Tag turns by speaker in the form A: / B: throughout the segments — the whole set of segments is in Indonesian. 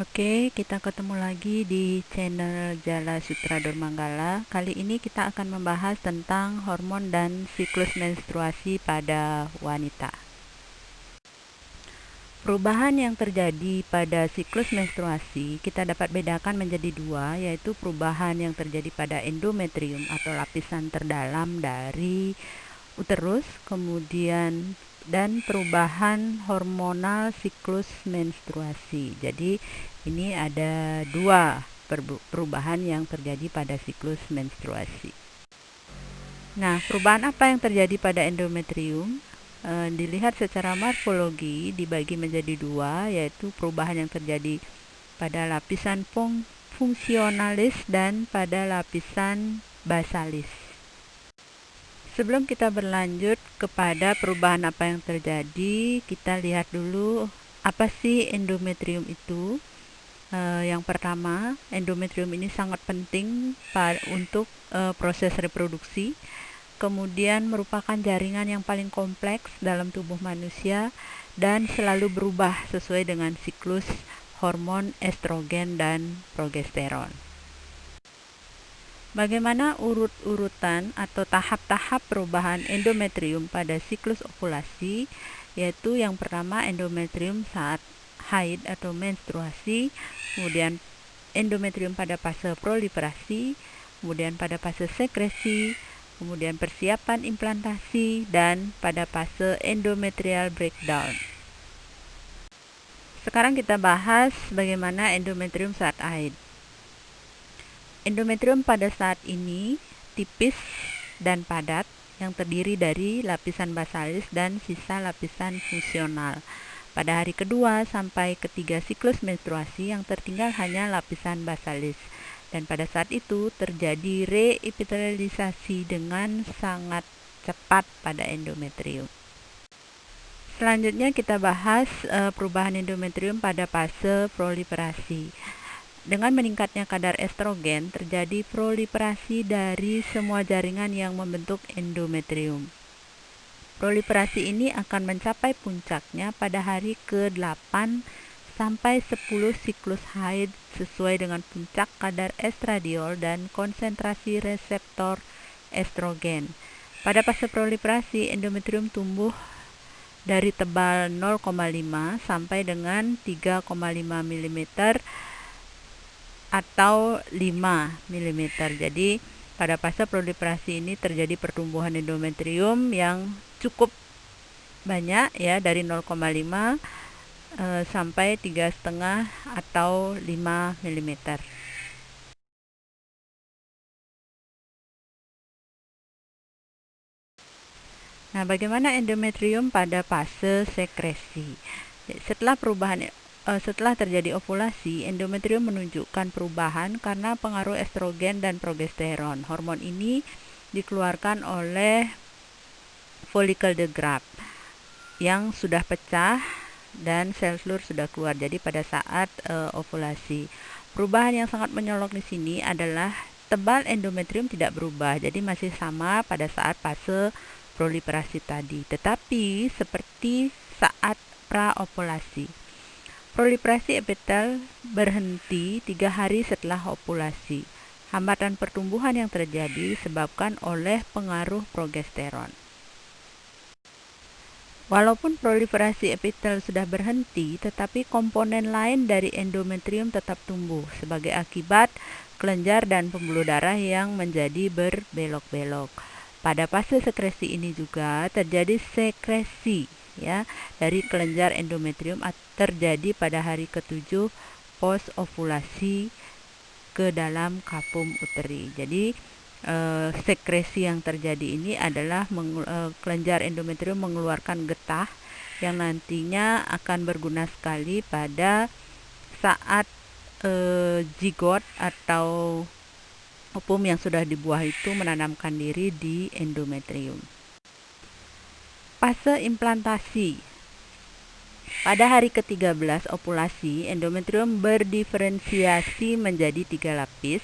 A: Oke, kita ketemu lagi di channel Jala Sutra Dormanggala. Kali ini kita akan membahas tentang hormon dan siklus menstruasi pada wanita. Perubahan yang terjadi pada siklus menstruasi kita dapat bedakan menjadi dua, yaitu perubahan yang terjadi pada endometrium atau lapisan terdalam dari uterus, kemudian dan perubahan hormonal siklus menstruasi. Jadi ini ada dua perubahan yang terjadi pada siklus menstruasi. Nah, perubahan apa yang terjadi pada endometrium? Dilihat secara morfologi dibagi menjadi dua, yaitu perubahan yang terjadi pada lapisan fungsionalis dan pada lapisan basalis. Sebelum kita berlanjut kepada perubahan apa yang terjadi, kita lihat dulu apa sih endometrium itu. Yang pertama, endometrium ini sangat penting untuk proses reproduksi. Kemudian merupakan jaringan yang paling kompleks dalam tubuh manusia dan selalu berubah sesuai dengan siklus hormon estrogen dan progesteron. Bagaimana urut-urutan atau tahap-tahap perubahan endometrium pada siklus ovulasi? Yaitu yang pertama, endometrium saat haid atau menstruasi, kemudian endometrium pada fase proliferasi, kemudian pada fase sekresi, kemudian persiapan implantasi, dan pada fase endometrial breakdown. Sekarang kita bahas bagaimana endometrium saat haid. Endometrium pada saat ini tipis dan padat yang terdiri dari lapisan basalis dan sisa lapisan fungsional. Pada hari kedua sampai ketiga siklus menstruasi yang tertinggal hanya lapisan basalis. Dan pada saat itu terjadi reepitelialisasi dengan sangat cepat pada endometrium. Selanjutnya kita bahas perubahan endometrium pada fase proliferasi. Dengan meningkatnya kadar estrogen, terjadi proliferasi dari semua jaringan yang membentuk endometrium. Proliferasi ini akan mencapai puncaknya pada hari ke-8 sampai 10 siklus haid sesuai dengan puncak kadar estradiol dan konsentrasi reseptor estrogen. Pada fase proliferasi, endometrium tumbuh dari tebal 0,5 sampai dengan 3,5 mm atau 5 mm. Jadi pada fase proliferasi ini terjadi pertumbuhan endometrium yang cukup banyak ya, dari 0,5 sampai 3,5 atau 5 mm. Nah, bagaimana endometrium pada fase sekresi? Setelah terjadi ovulasi, endometrium menunjukkan perubahan karena pengaruh estrogen dan progesteron. Hormon ini dikeluarkan oleh follicle de Graft yang sudah pecah dan sel telur sudah keluar. Jadi pada saat ovulasi, perubahan yang sangat menyolok di sini adalah tebal endometrium tidak berubah, jadi masih sama pada saat fase proliferasi tadi, tetapi seperti saat praovulasi. Proliferasi epitel berhenti 3 hari setelah ovulasi. Hambatan pertumbuhan yang terjadi disebabkan oleh pengaruh progesteron. Walaupun proliferasi epitel sudah berhenti, tetapi komponen lain dari endometrium tetap tumbuh sebagai akibat kelenjar dan pembuluh darah yang menjadi berbelok-belok. Pada fase sekresi ini juga terjadi sekresi ya dari kelenjar endometrium terjadi pada hari ke-7 post ovulasi ke dalam kapum uteri. Jadi sekresi yang terjadi ini adalah kelenjar endometrium mengeluarkan getah yang nantinya akan berguna sekali pada saat zigot atau ovum yang sudah dibuah itu menanamkan diri di endometrium. Fase implantasi. Pada hari ke-13 ovulasi, endometrium berdiferensiasi menjadi 3 lapis,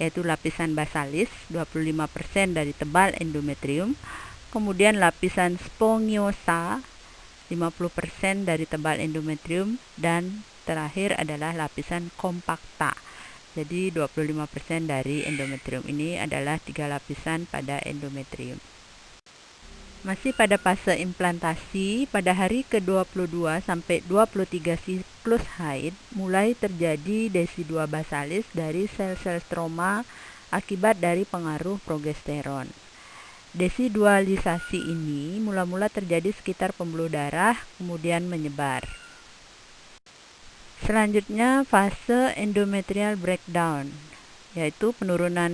A: yaitu lapisan basalis 25% dari tebal endometrium, kemudian lapisan spongiosa 50% dari tebal endometrium, dan terakhir adalah lapisan kompakta. Jadi 25% dari endometrium ini adalah 3 lapisan pada endometrium. Masih pada fase implantasi, pada hari ke-22 sampai 23 siklus haid mulai terjadi desidua basalis dari sel-sel stroma akibat dari pengaruh progesteron. Desidualisasi ini mula-mula terjadi sekitar pembuluh darah, kemudian menyebar. Selanjutnya fase endometrial breakdown, yaitu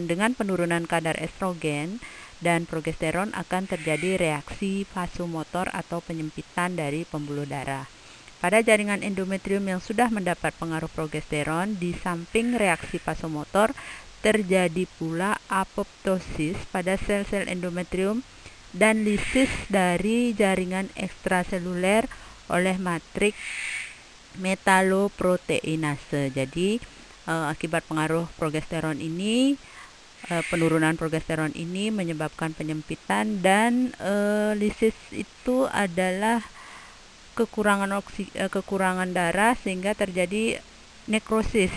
A: dengan penurunan kadar estrogen dan progesteron akan terjadi reaksi vasomotor atau penyempitan dari pembuluh darah. Pada jaringan endometrium yang sudah mendapat pengaruh progesteron, di samping reaksi vasomotor, terjadi pula apoptosis pada sel-sel endometrium dan lisis dari jaringan ekstraseluler oleh matriks metaloproteinase. Jadi akibat pengaruh progesteron ini, penurunan progesteron ini menyebabkan penyempitan dan lisis itu adalah kekurangan darah sehingga terjadi nekrosis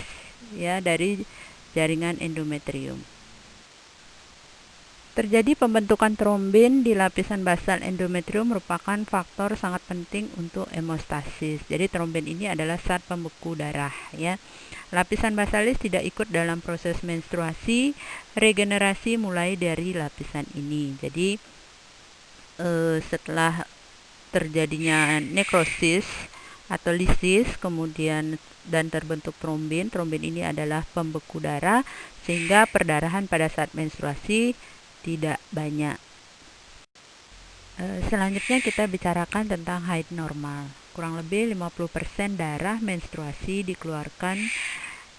A: ya dari jaringan endometrium. Terjadi pembentukan trombin di lapisan basal endometrium merupakan faktor sangat penting untuk hemostasis. Jadi trombin ini adalah zat pembeku darah ya. Lapisan basalis tidak ikut dalam proses menstruasi, regenerasi mulai dari lapisan ini. Jadi setelah terjadinya nekrosis atau lisis kemudian dan terbentuk trombin ini adalah pembeku darah sehingga perdarahan pada saat menstruasi tidak banyak. Selanjutnya kita bicarakan tentang haid normal. Kurang lebih 50% darah menstruasi dikeluarkan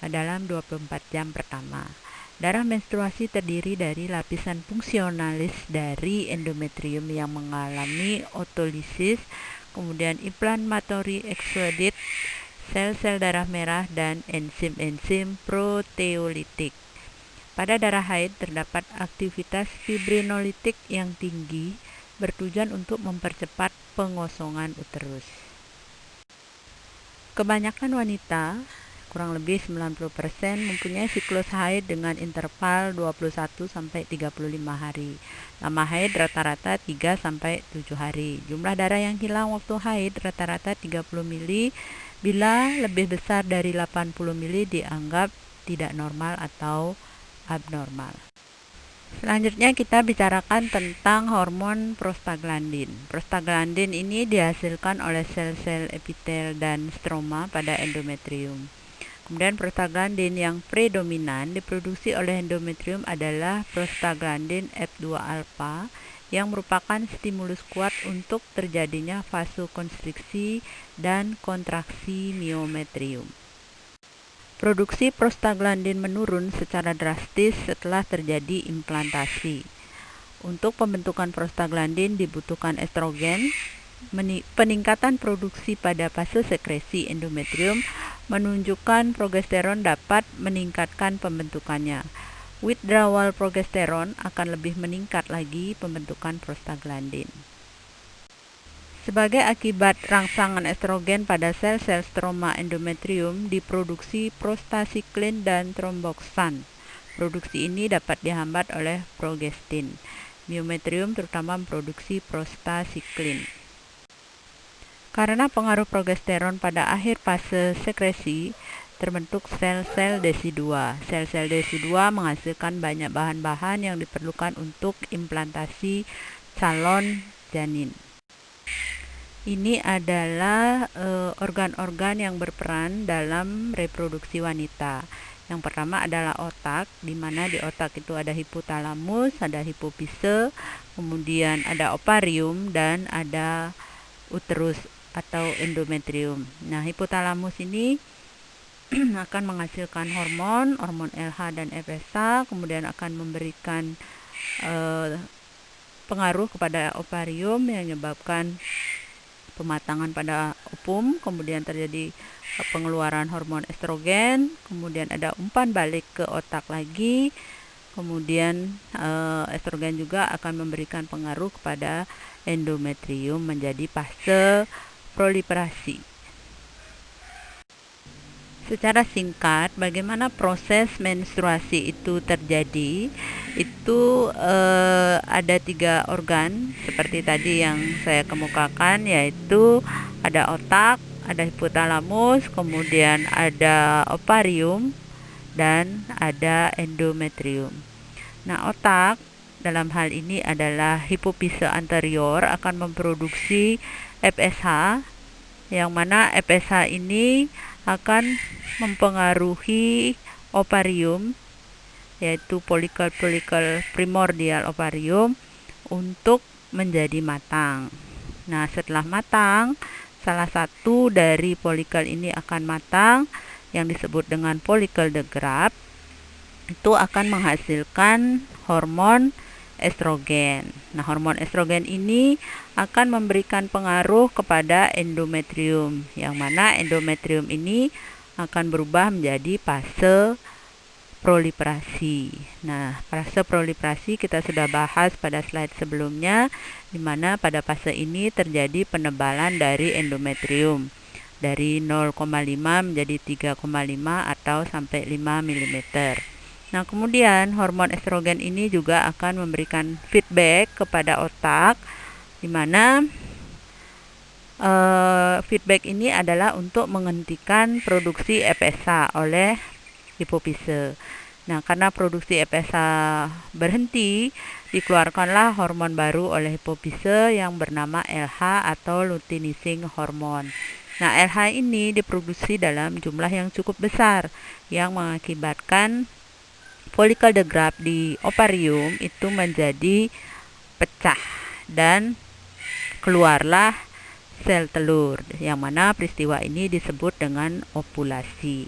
A: dalam 24 jam pertama. Darah menstruasi terdiri dari lapisan fungsionalis dari endometrium yang mengalami otolisis, kemudian inflammatory exudate, sel-sel darah merah, dan enzim-enzim proteolitik. Pada darah haid terdapat aktivitas fibrinolitik yang tinggi bertujuan untuk mempercepat pengosongan uterus. Kebanyakan wanita, kurang lebih 90%, mempunyai siklus haid dengan interval 21 sampai 35 hari. Lama haid rata-rata 3 sampai 7 hari. Jumlah darah yang hilang waktu haid rata-rata 30 ml. Bila lebih besar dari 80 ml dianggap tidak normal atau abnormal. Selanjutnya kita bicarakan tentang hormon prostaglandin. Prostaglandin ini dihasilkan oleh sel-sel epitel dan stroma pada endometrium. Kemudian prostaglandin yang predominan diproduksi oleh endometrium adalah prostaglandin F2 alpha yang merupakan stimulus kuat untuk terjadinya vasokonstriksi dan kontraksi miometrium. Produksi prostaglandin menurun secara drastis setelah terjadi implantasi. Untuk pembentukan prostaglandin dibutuhkan estrogen. Peningkatan produksi pada fase sekresi endometrium menunjukkan progesteron dapat meningkatkan pembentukannya. Withdrawal progesteron akan lebih meningkat lagi pembentukan prostaglandin. Sebagai akibat rangsangan estrogen pada sel-sel stroma endometrium diproduksi prostasiklin dan tromboxan. Produksi ini dapat dihambat oleh progestin. Miometrium terutama memproduksi prostasiklin. Karena pengaruh progesteron pada akhir fase sekresi, terbentuk sel-sel desidua. Sel-sel desidua menghasilkan banyak bahan-bahan yang diperlukan untuk implantasi calon janin. Ini adalah organ-organ yang berperan dalam reproduksi wanita. Yang pertama adalah otak, di mana di otak itu ada hipotalamus, ada hipofise, kemudian ada ovarium, dan ada uterus atau endometrium. Nah, hipotalamus ini akan menghasilkan hormon LH dan FSH, kemudian akan memberikan pengaruh kepada ovarium yang menyebabkan pematangan pada ovum, kemudian terjadi pengeluaran hormon estrogen, kemudian ada umpan balik ke otak lagi, kemudian estrogen juga akan memberikan pengaruh kepada endometrium menjadi fase proliferasi. Secara singkat, bagaimana proses menstruasi itu terjadi? Itu ada 3 organ seperti tadi yang saya kemukakan, yaitu ada otak, ada hipotalamus, kemudian ada ovarium, dan ada endometrium. Nah, otak dalam hal ini adalah hipofise anterior akan memproduksi FSH, yang mana FSH ini akan mempengaruhi ovarium, yaitu folikel primordial ovarium, untuk menjadi matang. Nah, setelah matang, salah satu dari folikel ini akan matang, yang disebut dengan folikel de Graaff, itu akan menghasilkan hormon estrogen. Nah, hormon estrogen ini akan memberikan pengaruh kepada endometrium, yang mana endometrium ini akan berubah menjadi fase proliferasi. Nah, fase proliferasi kita sudah bahas pada slide sebelumnya, di mana pada fase ini terjadi penebalan dari endometrium dari 0,5 menjadi 3,5 atau sampai 5 mm. Nah, kemudian hormon estrogen ini juga akan memberikan feedback kepada otak, di mana feedback ini adalah untuk menghentikan produksi FSH oleh hipofise. Nah, karena produksi FSH berhenti, dikeluarkanlah hormon baru oleh hipofise yang bernama LH atau luteinizing hormone. Nah, LH ini diproduksi dalam jumlah yang cukup besar, yang mengakibatkan folikel de Graaff di ovarium itu menjadi pecah dan keluarlah sel telur, yang mana peristiwa ini disebut dengan ovulasi.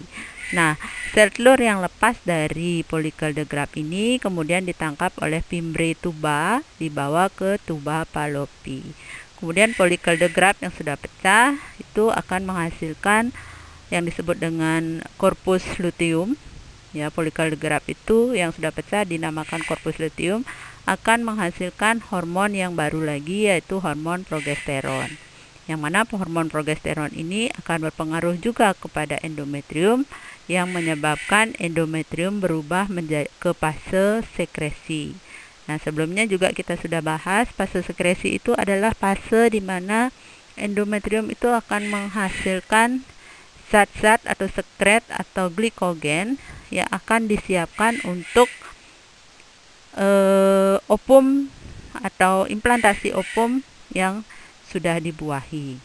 A: Nah, sel telur yang lepas dari folikel de Graaff ini kemudian ditangkap oleh fimbre tuba, dibawa ke tuba Fallopi. Kemudian folikel de Graaff yang sudah pecah itu akan menghasilkan yang disebut dengan corpus luteum. Ya, folikel de Graaff itu yang sudah pecah dinamakan corpus luteum, akan menghasilkan hormon yang baru lagi, yaitu hormon progesteron. Yang mana hormon progesteron ini akan berpengaruh juga kepada endometrium, yang menyebabkan endometrium berubah ke fase sekresi. Nah, sebelumnya juga kita sudah bahas fase sekresi itu adalah fase di mana endometrium itu akan menghasilkan zat-zat atau sekret atau glikogen yang akan disiapkan untuk ovum atau implantasi ovum yang sudah dibuahi.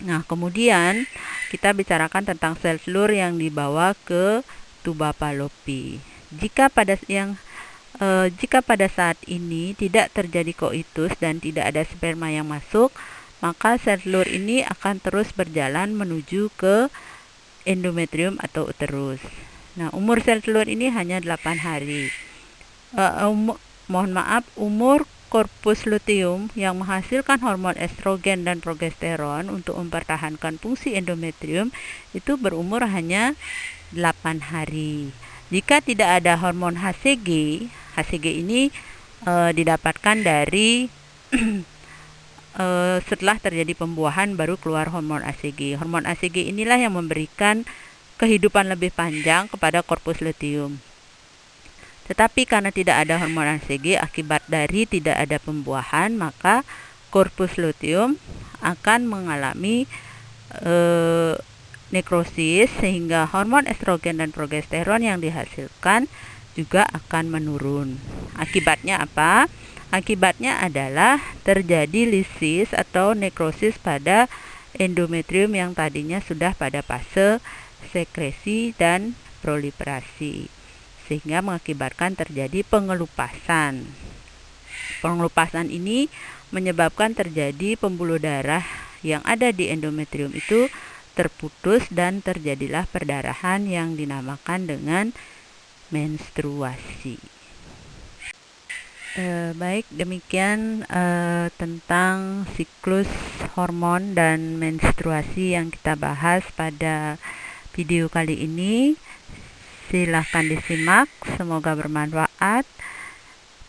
A: Nah, kemudian kita bicarakan tentang sel telur yang dibawa ke tuba Fallopi. Jika pada saat ini tidak terjadi koitus dan tidak ada sperma yang masuk, maka sel telur ini akan terus berjalan menuju ke endometrium atau uterus. Nah, umur sel telur ini hanya 8 hari. Umur corpus luteum yang menghasilkan hormon estrogen dan progesteron untuk mempertahankan fungsi endometrium itu berumur hanya 8 hari. Jika tidak ada hormon HCG ini didapatkan dari setelah terjadi pembuahan baru keluar hormon HCG. Hormon HCG inilah yang memberikan kehidupan lebih panjang kepada corpus luteum. Tetapi karena tidak ada hormon HCG akibat dari tidak ada pembuahan, maka corpus luteum akan mengalami nekrosis, sehingga hormon estrogen dan progesteron yang dihasilkan juga akan menurun. Akibatnya apa? Akibatnya adalah terjadi lisis atau nekrosis pada endometrium yang tadinya sudah pada fase sekresi dan proliferasi, sehingga mengakibatkan terjadi pengelupasan. Pengelupasan ini menyebabkan terjadi pembuluh darah yang ada di endometrium itu terputus dan terjadilah perdarahan yang dinamakan dengan menstruasi. Baik, demikian tentang siklus hormon dan menstruasi yang kita bahas pada video kali ini. Silahkan disimak, semoga bermanfaat.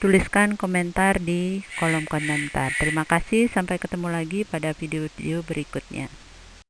A: Tuliskan komentar di kolom komentar. Terima kasih, sampai ketemu lagi pada video-video berikutnya.